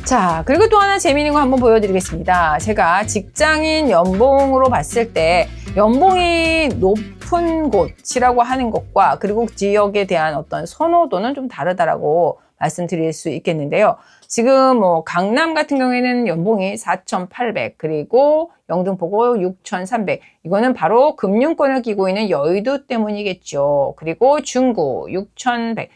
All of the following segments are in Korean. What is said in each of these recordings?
자, 그리고 또 하나 재미있는 거 한번 보여드리겠습니다. 제가 직장인 연봉으로 봤을 때 연봉이 높은 곳이라고 하는 것과 그리고 지역에 대한 어떤 선호도는 좀 다르다라고 말씀드릴 수 있겠는데요. 지금 뭐 강남 같은 경우에는 연봉이 4,800 그리고 영등포구 6,300 이거는 바로 금융권을 끼고 있는 여의도 때문이겠죠. 그리고 중구 6,100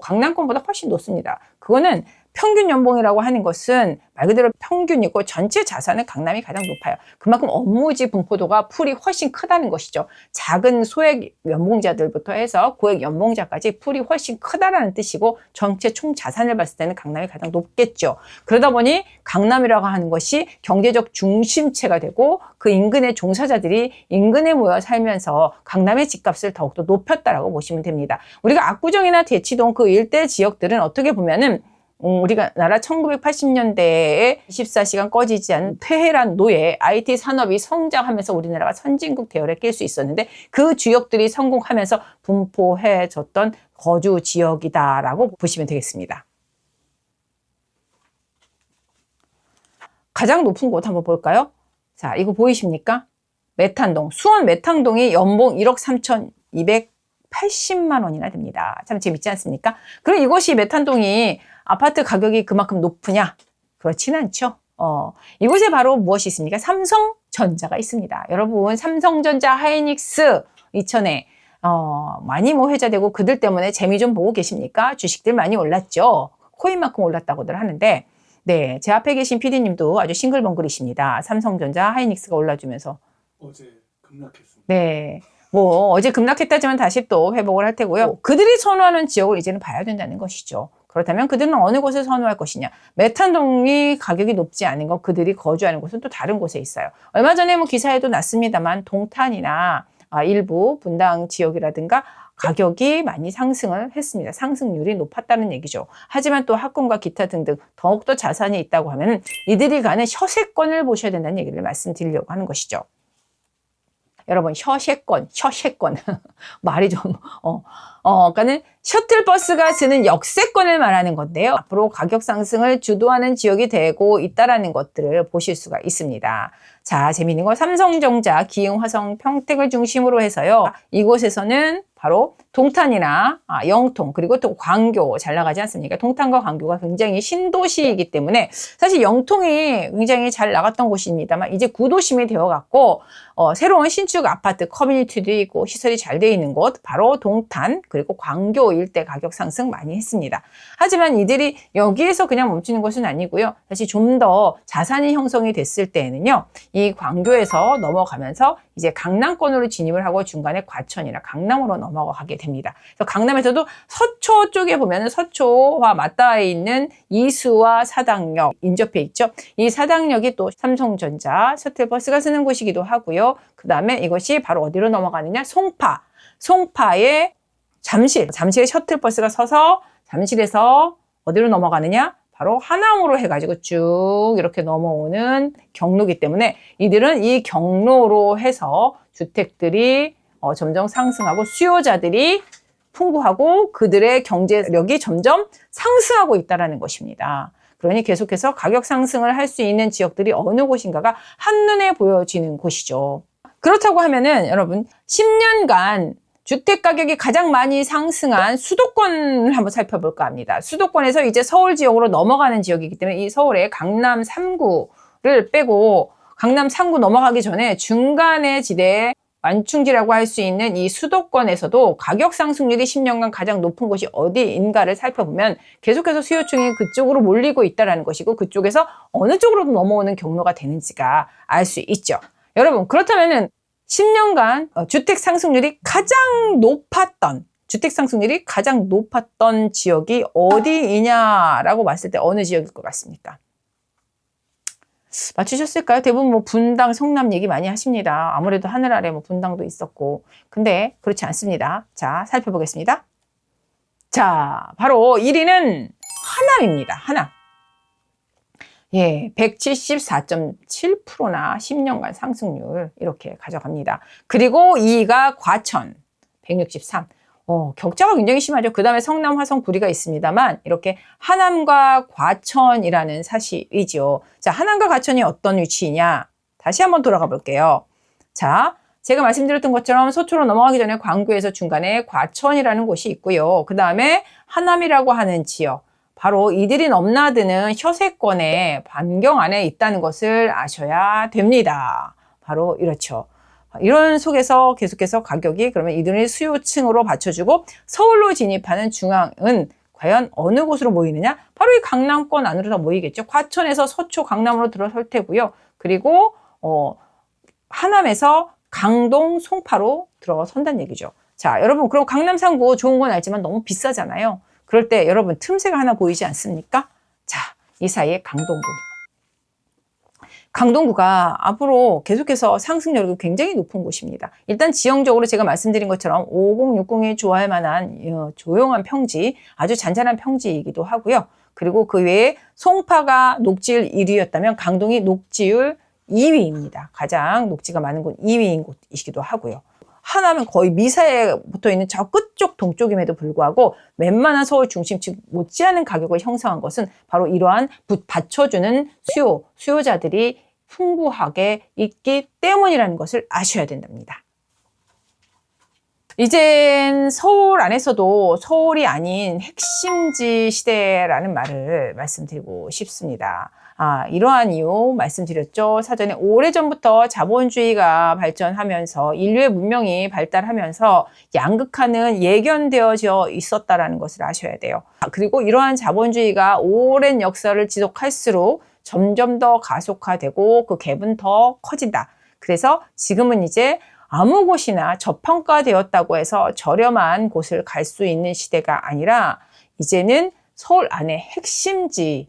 강남권보다 훨씬 높습니다. 그거는 평균 연봉이라고 하는 것은 말 그대로 평균이고 전체 자산은 강남이 가장 높아요. 그만큼 업무지 분포도가 풀이 훨씬 크다는 것이죠. 작은 소액 연봉자들부터 해서 고액 연봉자까지 풀이 훨씬 크다라는 뜻이고 전체 총 자산을 봤을 때는 강남이 가장 높겠죠. 그러다 보니 강남이라고 하는 것이 경제적 중심체가 되고 그 인근의 종사자들이 인근에 모여 살면서 강남의 집값을 더욱더 높였다라고 보시면 됩니다. 우리가 압구정이나 대치동 그 일대 지역들은 어떻게 보면은 우리가 나라 1980년대에 24시간 꺼지지 않는 테헤란 노예, IT 산업이 성장하면서 우리나라가 선진국 대열에 낄 수 있었는데 그 주역들이 성공하면서 분포해졌던 거주 지역이다라고 보시면 되겠습니다. 가장 높은 곳 한번 볼까요? 자, 이거 보이십니까? 메탄동, 수원 메탄동이 연봉 1억 3,280만 원이나 됩니다. 참 재밌지 않습니까? 그럼 이곳이 메탄동이 아파트 가격이 그만큼 높으냐? 그렇지는 않죠. 이곳에 바로 무엇이 있습니까? 삼성전자가 있습니다. 여러분, 삼성전자, 하이닉스, 이천에 많이 뭐 회자되고 그들 때문에 재미 좀 보고 계십니까? 주식들 많이 올랐죠. 코인만큼 올랐다고들 하는데, 네, 제 앞에 계신 PD님도 아주 싱글벙글이십니다. 삼성전자, 하이닉스가 올라주면서. 어제 급락했습니다. 네. 뭐 어제 급락했다지만 다시 또 회복을 할 테고요. 그들이 선호하는 지역을 이제는 봐야 된다는 것이죠. 그렇다면 그들은 어느 곳을 선호할 것이냐. 메탄동이 가격이 높지 않은 것, 그들이 거주하는 곳은 또 다른 곳에 있어요. 얼마 전에 뭐 기사에도 났습니다만 동탄이나 일부 분당 지역이라든가 가격이 많이 상승을 했습니다. 상승률이 높았다는 얘기죠. 하지만 또 학군과 기타 등등 더욱더 자산이 있다고 하면 이들이 가는 셔세권을 보셔야 된다는 얘기를 말씀드리려고 하는 것이죠. 여러분, 셔세권 말이 좀 그러니까는 셔틀버스가 쓰는 역세권을 말하는 건데요. 앞으로 가격 상승을 주도하는 지역이 되고 있다라는 것들을 보실 수가 있습니다. 자, 재미있는 거 삼성전자, 기흥, 화성, 평택을 중심으로 해서요. 이곳에서는 바로 동탄이나 영통 그리고 또 광교 잘 나가지 않습니까? 동탄과 광교가 굉장히 신도시이기 때문에 사실 영통이 굉장히 잘 나갔던 곳입니다만 이제 구도심이 되어갖고 새로운 신축 아파트 커뮤니티도 있고 시설이 잘 되어 있는 곳 바로 동탄 그리고 광교 일대 가격 상승 많이 했습니다. 하지만 이들이 여기에서 그냥 멈추는 것은 아니고요. 사실 좀 더 자산이 형성이 됐을 때에는요. 이 광교에서 넘어가면서 이제 강남권으로 진입을 하고 중간에 과천이나 강남으로 넘어가게 됩니다. 그래서 강남에서도 서초 쪽에 보면은 서초와 맞닿아 있는 이수와 사당역 인접해 있죠. 이 사당역이 또 삼성전자 셔틀버스가 쓰는 곳이기도 하고요. 그 다음에 이것이 바로 어디로 넘어가느냐? 송파의 잠실에 셔틀버스가 서서 잠실에서 어디로 넘어가느냐? 바로 하남으로 해가지고 쭉 이렇게 넘어오는 경로이기 때문에 이들은 이 경로로 해서 주택들이 점점 상승하고 수요자들이 풍부하고 그들의 경제력이 점점 상승하고 있다는 것입니다. 그러니 계속해서 가격 상승을 할 수 있는 지역들이 어느 곳인가가 한눈에 보여지는 곳이죠. 그렇다고 하면은 여러분 10년간 주택 가격이 가장 많이 상승한 수도권을 한번 살펴볼까 합니다. 수도권에서 이제 서울 지역으로 넘어가는 지역이기 때문에 이 서울의 강남 3구를 빼고 강남 3구 넘어가기 전에 중간의 지대에 완충지라고 할 수 있는 이 수도권에서도 가격 상승률이 10년간 가장 높은 곳이 어디인가를 살펴보면 계속해서 수요층이 그쪽으로 몰리고 있다는 것이고 그쪽에서 어느 쪽으로 넘어오는 경로가 되는지가 알 수 있죠. 여러분 그렇다면은 10년간 주택 상승률이 가장 높았던 지역이 어디이냐라고 봤을 때 어느 지역일 것 같습니까? 맞추셨을까요? 대부분 뭐 분당, 성남 얘기 많이 하십니다. 아무래도 하늘 아래 뭐 분당도 있었고. 근데 그렇지 않습니다. 자, 살펴보겠습니다. 자, 바로 1위는 하남입니다. 하남. 예, 174.7%나 10년간 상승률 이렇게 가져갑니다. 그리고 2위가 과천 163. 격차가 굉장히 심하죠. 그 다음에 성남, 화성, 구리가 있습니다만 이렇게 하남과 과천이라는 사실이죠. 자, 하남과 과천이 어떤 위치이냐? 다시 한번 돌아가 볼게요. 자, 제가 말씀드렸던 것처럼 서초로 넘어가기 전에 광교에서 중간에 과천이라는 곳이 있고요. 그 다음에 하남이라고 하는 지역, 바로 이들이 넘나드는 혀세권의 반경 안에 있다는 것을 아셔야 됩니다. 바로 이렇죠. 이런 속에서 계속해서 가격이 그러면 이들의 수요층으로 받쳐주고 서울로 진입하는 중앙은 과연 어느 곳으로 모이느냐? 바로 이 강남권 안으로 다 모이겠죠. 과천에서 서초, 강남으로 들어설 테고요. 그리고 하남에서 강동, 송파로 들어선다는 얘기죠. 자, 여러분, 그럼 강남 상구 좋은 건 알지만 너무 비싸잖아요. 그럴 때 여러분 틈새가 하나 보이지 않습니까? 자, 이 사이에 강동구. 강동구가 앞으로 계속해서 상승률이 굉장히 높은 곳입니다. 일단 지형적으로 제가 말씀드린 것처럼 5060이 좋아할 만한 조용한 평지, 아주 잔잔한 평지이기도 하고요. 그리고 그 외에 송파가 녹지율 1위였다면 강동이 녹지율 2위입니다. 가장 녹지가 많은 곳 2위인 곳이기도 하고요. 하나는 거의 미사에 붙어 있는 저 끝쪽 동쪽임에도 불구하고 웬만한 서울 중심층 못지않은 가격을 형성한 것은 바로 이러한 받쳐주는 수요자들이 풍부하게 있기 때문이라는 것을 아셔야 된답니다. 이젠 서울 안에서도 서울이 아닌 핵심지 시대라는 말을 말씀드리고 싶습니다. 이러한 이유 말씀드렸죠. 사전에 오래전부터 자본주의가 발전하면서 인류의 문명이 발달하면서 양극화는 예견되어져 있었다라는 것을 아셔야 돼요. 그리고 이러한 자본주의가 오랜 역사를 지속할수록 점점 더 가속화되고 그 갭은 더 커진다. 그래서 지금은 이제 아무 곳이나 저평가되었다고 해서 저렴한 곳을 갈 수 있는 시대가 아니라 이제는 서울 안에 핵심지인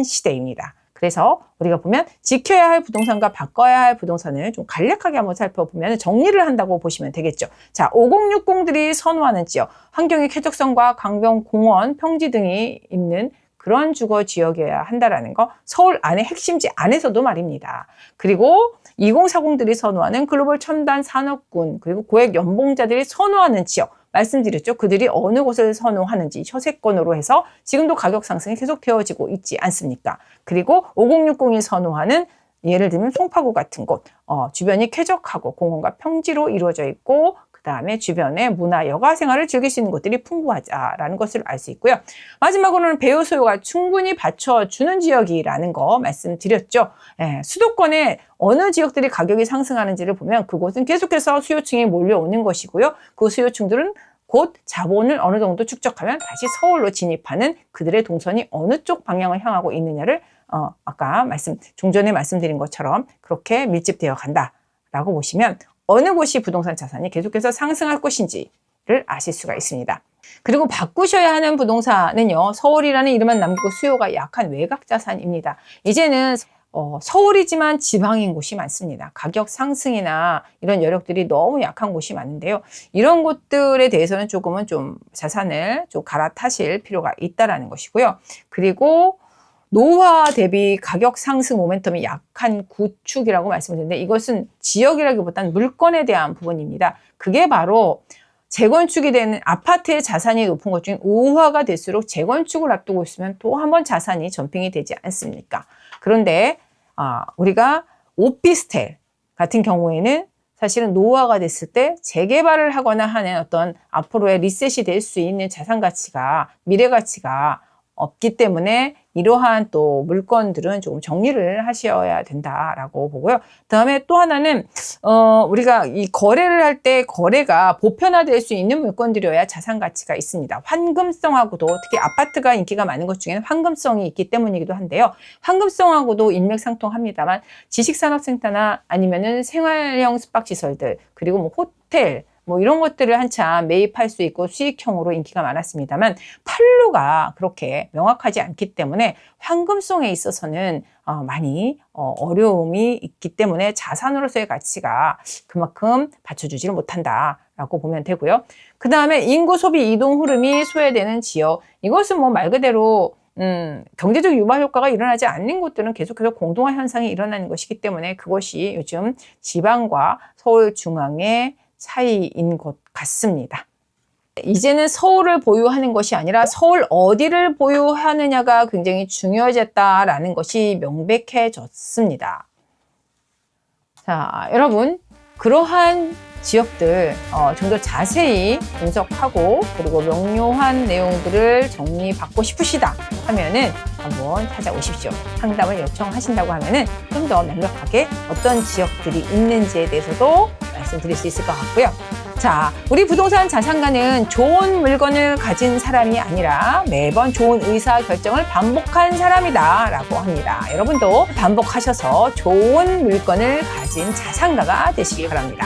시대입니다. 그래서 우리가 보면 지켜야 할 부동산과 바꿔야 할 부동산을 좀 간략하게 한번 살펴보면 정리를 한다고 보시면 되겠죠. 자, 5060들이 선호하는 지역, 환경의 쾌적성과 강변, 공원, 평지 등이 있는 그런 주거 지역이어야 한다라는 거, 서울 안에 핵심지 안에서도 말입니다. 그리고 2040들이 선호하는 글로벌 첨단 산업군, 그리고 고액 연봉자들이 선호하는 지역, 말씀드렸죠. 그들이 어느 곳을 선호하는지 혀세권으로 해서 지금도 가격 상승이 계속 되어지고 있지 않습니까? 그리고 5060이 선호하는 예를 들면 송파구 같은 곳, 주변이 쾌적하고 공원과 평지로 이루어져 있고 그 다음에 주변에 문화, 여가 생활을 즐길 수 있는 곳들이 풍부하다라는 것을 알 수 있고요. 마지막으로는 배우 소요가 충분히 받쳐주는 지역이라는 거 말씀드렸죠. 수도권에 어느 지역들이 가격이 상승하는지를 보면 그곳은 계속해서 수요층이 몰려오는 것이고요. 그 수요층들은 곧 자본을 어느 정도 축적하면 다시 서울로 진입하는 그들의 동선이 어느 쪽 방향을 향하고 있느냐를 아까 종전에 말씀드린 것처럼 그렇게 밀집되어 간다라고 보시면 어느 곳이 부동산 자산이 계속해서 상승할 것인지를 아실 수가 있습니다. 그리고 바꾸셔야 하는 부동산은요, 서울이라는 이름만 남기고 수요가 약한 외곽 자산입니다. 이제는 서울이지만 지방인 곳이 많습니다. 가격 상승이나 이런 여력들이 너무 약한 곳이 많은데요. 이런 곳들에 대해서는 조금은 좀 자산을 좀 갈아타실 필요가 있다라는 것이고요. 그리고 노화 대비 가격 상승 모멘텀이 약한 구축이라고 말씀드렸는데 이것은 지역이라기보다는 물건에 대한 부분입니다. 그게 바로 재건축이 되는 아파트의 자산이 높은 것 중에 5화가 될수록 재건축을 앞두고 있으면 또 한 번 자산이 점핑이 되지 않습니까? 그런데 우리가 오피스텔 같은 경우에는 사실은 노화가 됐을 때 재개발을 하거나 하는 어떤 앞으로의 리셋이 될 수 있는 자산 가치가, 미래 가치가 없기 때문에 이러한 또 물건들은 조금 정리를 하셔야 된다라고 보고요. 그다음에 또 하나는 우리가 이 거래를 할 때 거래가 보편화될 수 있는 물건들이어야 자산 가치가 있습니다. 환금성하고도 특히 아파트가 인기가 많은 것 중에는 환금성이 있기 때문이기도 한데요. 환금성하고도 일맥상통합니다만 지식산업센터나 아니면은 생활형 숙박시설들 그리고 뭐 호텔 이런 것들을 한참 매입할 수 있고 수익형으로 인기가 많았습니다만 판로가 그렇게 명확하지 않기 때문에 환금성에 있어서는 많이 어려움이 있기 때문에 자산으로서의 가치가 그만큼 받쳐주지를 못한다라고 보면 되고요. 그 다음에 인구 소비 이동 흐름이 소외되는 지역, 이것은 말 그대로 경제적 유발 효과가 일어나지 않는 곳들은 계속해서 공동화 현상이 일어나는 것이기 때문에 그것이 요즘 지방과 서울 중앙의 차이인 것 같습니다. 이제는 서울을 보유하는 것이 아니라 서울 어디를 보유하느냐가 굉장히 중요해졌다라는 것이 명백해졌습니다. 자, 여러분, 그러한 지역들 좀 더 자세히 분석하고 그리고 명료한 내용들을 정리받고 싶으시다 하면은 한번 찾아오십시오. 상담을 요청하신다고 하면은 좀 더 명확하게 어떤 지역들이 있는지에 대해서도 말씀드릴 수 있을 것 같고요. 자, 우리 부동산 자산가는 좋은 물건을 가진 사람이 아니라 매번 좋은 의사결정을 반복한 사람이다 라고 합니다. 여러분도 반복하셔서 좋은 물건을 가진 자산가가 되시기 바랍니다.